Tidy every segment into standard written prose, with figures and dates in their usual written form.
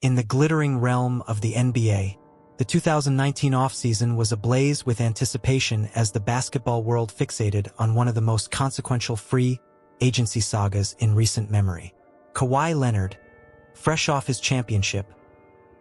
In the glittering realm of the NBA, the 2019 offseason was ablaze with anticipation as the basketball world fixated on one of the most consequential free agency sagas in recent memory. Kawhi Leonard, fresh off his championship,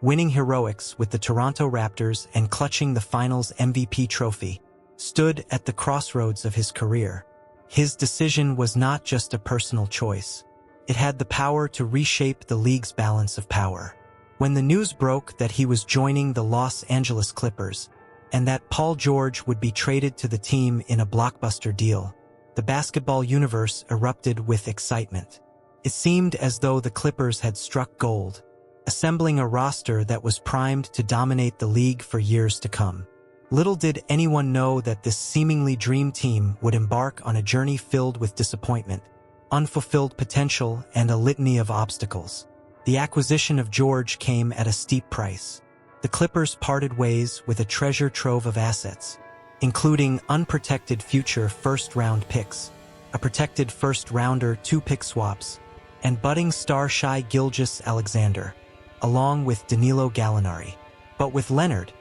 winning heroics with the Toronto Raptors and clutching the Finals MVP trophy, stood at the crossroads of his career. His decision was not just a personal choice. It had the power to reshape the league's balance of power. When the news broke that he was joining the Los Angeles Clippers and that Paul George would be traded to the team in a blockbuster deal, the basketball universe erupted with excitement. It seemed as though the Clippers had struck gold, assembling a roster that was primed to dominate the league for years to come. Little did anyone know that this seemingly dream team would embark on a journey filled with disappointment, unfulfilled potential, and a litany of obstacles. The acquisition of George came at a steep price. The Clippers parted ways with a treasure trove of assets, including unprotected future first-round picks, a protected first-rounder 2-pick swaps, and budding star Shai Gilgeous-Alexander, along with Danilo Gallinari. But with Leonard,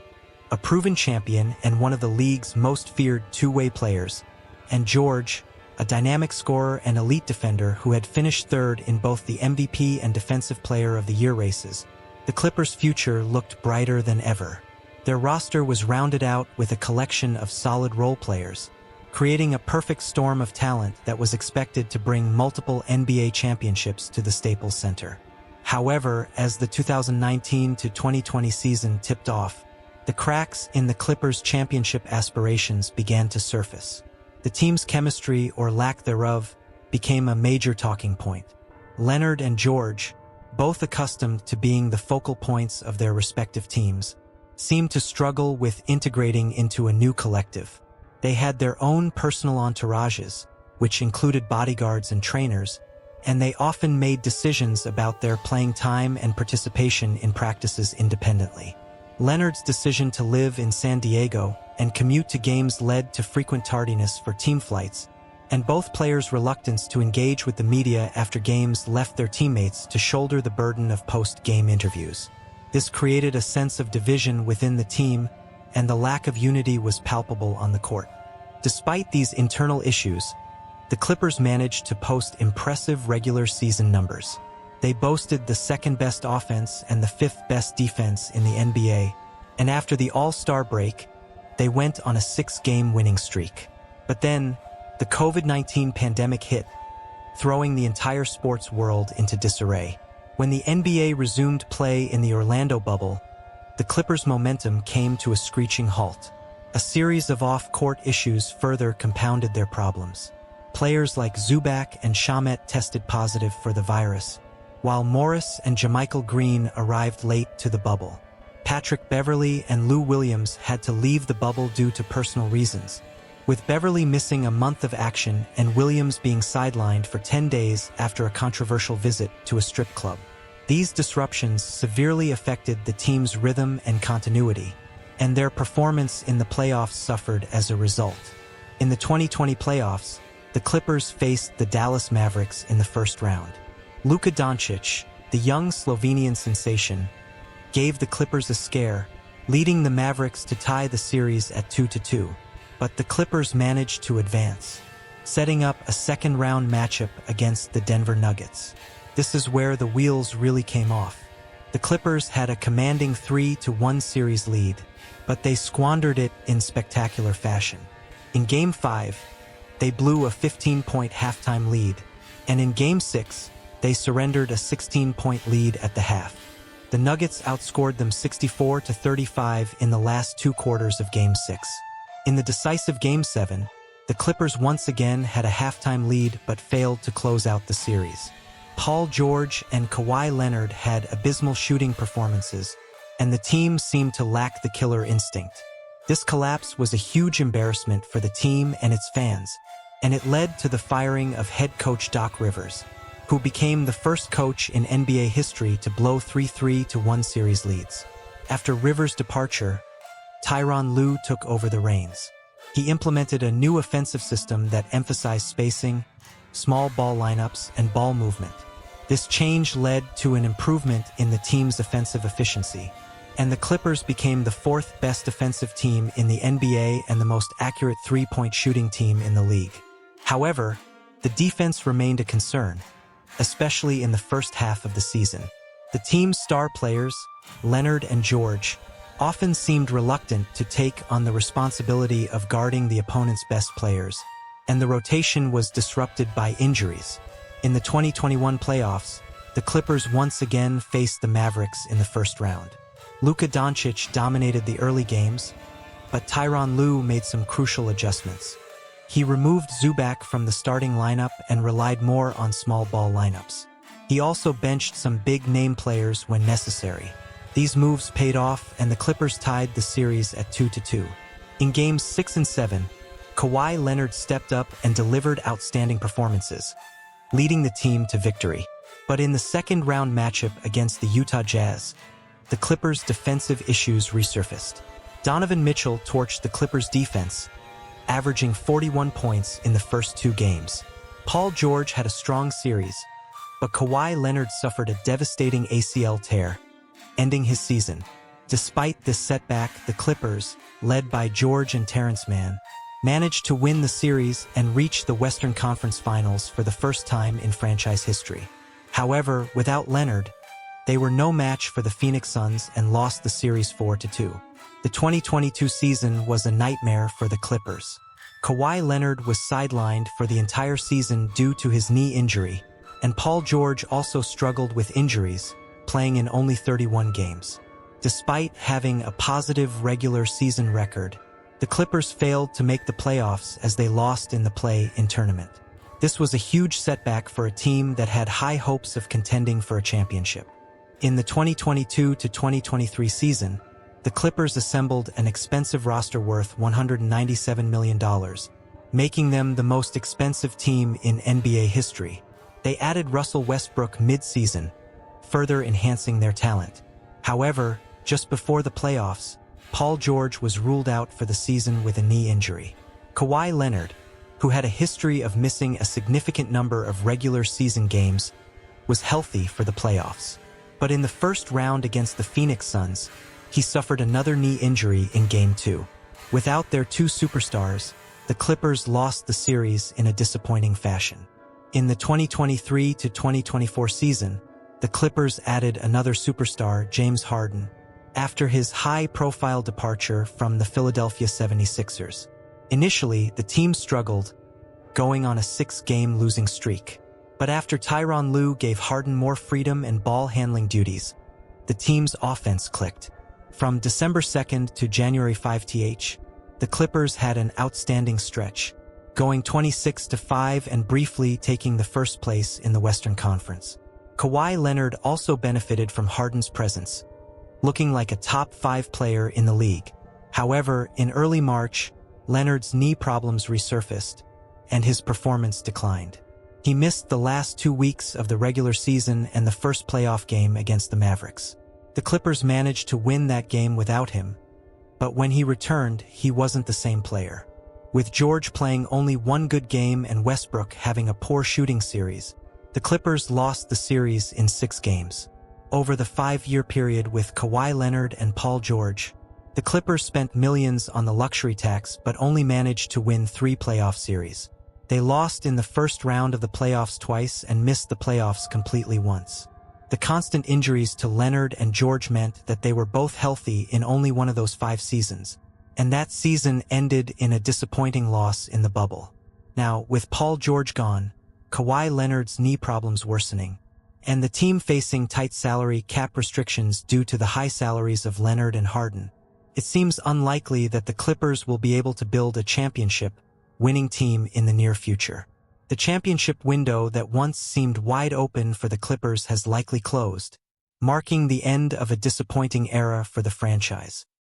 a proven champion and one of the league's most feared two-way players, and George, a dynamic scorer and elite defender who had finished third in both the MVP and Defensive Player of the Year races, the Clippers' future looked brighter than ever. Their roster was rounded out with a collection of solid role players, creating a perfect storm of talent that was expected to bring multiple NBA championships to the Staples Center. However, as the 2019-2020 season tipped off, the cracks in the Clippers' championship aspirations began to surface. The team's chemistry, or lack thereof, became a major talking point. Leonard and George, both accustomed to being the focal points of their respective teams, seemed to struggle with integrating into a new collective. They had their own personal entourages, which included bodyguards and trainers, and they often made decisions about their playing time and participation in practices independently. Leonard's decision to live in San Diego and commute to games led to frequent tardiness for team flights, and both players' reluctance to engage with the media after games left their teammates to shoulder the burden of post-game interviews. This created a sense of division within the team, and the lack of unity was palpable on the court. Despite these internal issues, the Clippers managed to post impressive regular season numbers. They boasted the second-best offense and the fifth-best defense in the NBA, and after the All-Star break, they went on a 6-game winning streak. But then, the COVID-19 pandemic hit, throwing the entire sports world into disarray. When the NBA resumed play in the Orlando bubble, the Clippers' momentum came to a screeching halt. A series of off-court issues further compounded their problems. Players like Zubac and Shamet tested positive for the virus, while Morris and Jermichael Green arrived late to the bubble. Patrick Beverley and Lou Williams had to leave the bubble due to personal reasons, with Beverley missing a month of action and Williams being sidelined for 10 days after a controversial visit to a strip club. These disruptions severely affected the team's rhythm and continuity, and their performance in the playoffs suffered as a result. In the 2020 playoffs, the Clippers faced the Dallas Mavericks in the first round. Luka Doncic, the young Slovenian sensation, gave the Clippers a scare, leading the Mavericks to tie the series at 2-2. But the Clippers managed to advance, setting up a second-round matchup against the Denver Nuggets. This is where the wheels really came off. The Clippers had a commanding 3-1 series lead, but they squandered it in spectacular fashion. In Game 5, they blew a 15-point halftime lead, and in Game 6, they surrendered a 16-point lead at the half. The Nuggets outscored them 64-35 in the last 2 quarters of Game 6. In the decisive Game 7, the Clippers once again had a halftime lead but failed to close out the series. Paul George and Kawhi Leonard had abysmal shooting performances, and the team seemed to lack the killer instinct. This collapse was a huge embarrassment for the team and its fans, and it led to the firing of head coach Doc Rivers, who became the first coach in NBA history to blow 3-1 series leads. After Rivers' departure, Tyronn Lue took over the reins. He implemented a new offensive system that emphasized spacing, small ball lineups, and ball movement. This change led to an improvement in the team's offensive efficiency, and the Clippers became the fourth best defensive team in the NBA and the most accurate three-point shooting team in the league. However, the defense remained a concern, especially in the first half of the season. The team's star players, Leonard and George, often seemed reluctant to take on the responsibility of guarding the opponent's best players, and the rotation was disrupted by injuries. In the 2021 playoffs, the Clippers once again faced the Mavericks in the first round. Luka Doncic dominated the early games, but Tyronn Lue made some crucial adjustments. He removed Zubac from the starting lineup and relied more on small ball lineups. He also benched some big-name players when necessary. These moves paid off, and the Clippers tied the series at 2-2. In Games 6 and 7, Kawhi Leonard stepped up and delivered outstanding performances, leading the team to victory. But in the second-round matchup against the Utah Jazz, the Clippers' defensive issues resurfaced. Donovan Mitchell torched the Clippers' defense, averaging 41 points in the first two games. Paul George had a strong series, but Kawhi Leonard suffered a devastating ACL tear, ending his season. Despite this setback, the Clippers, led by George and Terrence Mann, managed to win the series and reach the Western Conference Finals for the first time in franchise history. However, without Leonard, they were no match for the Phoenix Suns and lost the series 4-2. The 2022 season was a nightmare for the Clippers. Kawhi Leonard was sidelined for the entire season due to his knee injury, and Paul George also struggled with injuries, playing in only 31 games. Despite having a positive regular season record, the Clippers failed to make the playoffs as they lost in the play-in tournament. This was a huge setback for a team that had high hopes of contending for a championship. In the 2022-2023 season, the Clippers assembled an expensive roster worth $197 million, making them the most expensive team in NBA history. They added Russell Westbrook mid-season, further enhancing their talent. However, just before the playoffs, Paul George was ruled out for the season with a knee injury. Kawhi Leonard, who had a history of missing a significant number of regular season games, was healthy for the playoffs. But in the first round against the Phoenix Suns, he suffered another knee injury in Game 2. Without their two superstars, the Clippers lost the series in a disappointing fashion. In the 2023-2024 season, the Clippers added another superstar, James Harden, after his high-profile departure from the Philadelphia 76ers. Initially, the team struggled, going on a 6-game losing streak. But after Tyronn Lue gave Harden more freedom and ball-handling duties, the team's offense clicked. From December 2nd to January 5th, the Clippers had an outstanding stretch, going 26-5 and briefly taking the first place in the Western Conference. Kawhi Leonard also benefited from Harden's presence, looking like a top-5 player in the league. However, in early March, Leonard's knee problems resurfaced, and his performance declined. He missed the last 2 weeks of the regular season and the first playoff game against the Mavericks. The Clippers managed to win that game without him, but when he returned, he wasn't the same player. With George playing only one good game and Westbrook having a poor shooting series, the Clippers lost the series in 6 games. Over the 5-year period with Kawhi Leonard and Paul George, the Clippers spent millions on the luxury tax but only managed to win 3 playoff series. They lost in the first round of the playoffs twice and missed the playoffs completely once. The constant injuries to Leonard and George meant that they were both healthy in only one of those 5 seasons, and that season ended in a disappointing loss in the bubble. Now, with Paul George gone, Kawhi Leonard's knee problems worsening, and the team facing tight salary cap restrictions due to the high salaries of Leonard and Harden, it seems unlikely that the Clippers will be able to build a championship-winning team in the near future. The championship window that once seemed wide open for the Clippers has likely closed, marking the end of a disappointing era for the franchise.